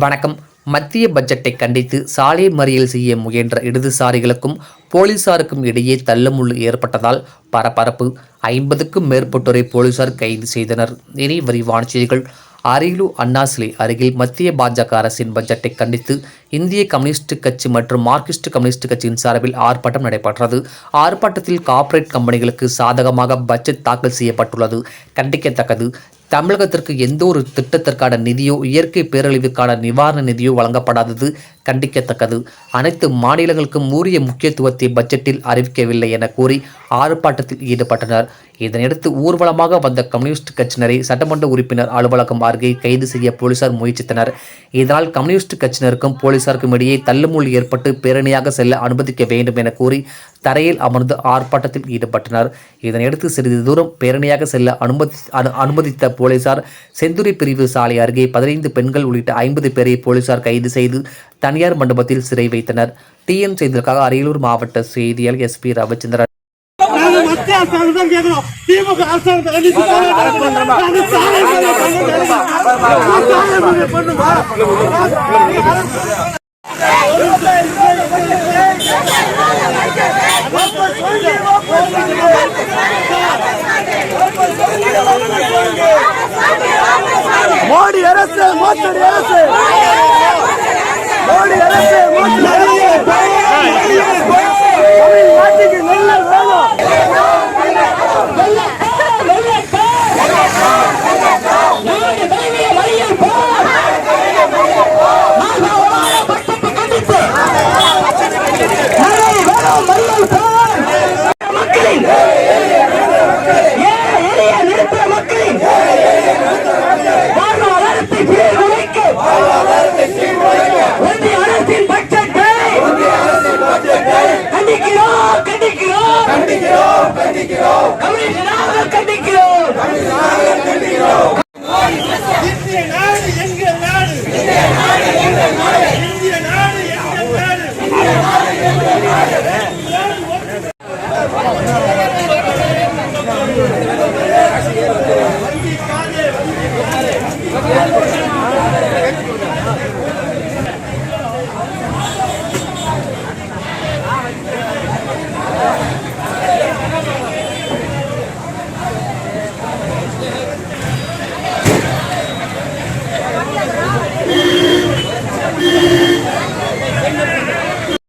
வணக்கம். மத்திய பட்ஜெட்டை கண்டித்து சாலை மறியல் செய்ய முயன்ற இடதுசாரிகளுக்கும் போலீசாருக்கும் இடையே தள்ளுமுள்ளு ஏற்பட்டதால் பரபரப்பு. 50க்கும் மேற்பட்டோரை போலீசார் கைது செய்தனர். இனி விரிவான செய்திகள். அரியலூர் அண்ணா சிலை அருகில் மத்திய பாஜக அரசின் பட்ஜெட்டை கண்டித்து இந்திய கம்யூனிஸ்ட் கட்சி மற்றும் மார்க்சிஸ்ட் கம்யூனிஸ்ட் கட்சியின் சார்பில் ஆர்ப்பாட்டம் நடைபெற்றது. ஆர்ப்பாட்டத்தில் கார்ப்பரேட் கம்பெனிகளுக்கு சாதகமாக பட்ஜெட் தாக்கல் செய்யப்பட்டுள்ளது. கண்டிக்கத்தக்கது. தமிழகத்திற்கு எந்த ஒரு திட்டத்திற்கான நிதியோ இயற்கை பேரழிவுக்கான நிவாரண நிதியோ வழங்கப்படாதது கண்டிக்கத்தக்கது. அனைத்து மாநிலங்களுக்கும் உரிய முக்கியத்துவத்தை பட்ஜெட்டில் அறிவிக்கவில்லை என கூறி ஆர்ப்பாட்டத்தில் ஈடுபட்டனர். இதனையடுத்து ஊர்வலமாக வந்த கம்யூனிஸ்ட் கட்சியினரை சட்டமன்ற உறுப்பினர் அலுவலகம் அருகே கைது செய்ய போலீசார் முயற்சித்தனர். இதனால் கம்யூனிஸ்ட் கட்சியினருக்கும் போலீசாருக்கும் இடையே தள்ளுமுள்ளு ஏற்பட்டு பேரணியாக செல்ல அனுமதிக்க வேண்டும் என கூறி தரையில் அமர்ந்து ஆர்ப்பாட்டத்தில் ஈடுபட்டனர். இதனையடுத்து சிறிது தூரம் பேரணியாக செல்ல அனுமதித்த போலீசார் செந்துறை பிரிவு சாலை அருகே 15 பெண்கள் உள்ளிட்ட 50 பேரை போலீசார் கைது செய்து தனியார் மண்டபத்தில் சிறை வைத்தனர். டிஎன் செய்திகளுக்காக அரியலூர் மாவட்ட செய்தியாளர் SP ரவிச்சந்திரன். மோடி அரசு மோசடி அரசு மோடி அரசு நாட்டுக்கு நல்ல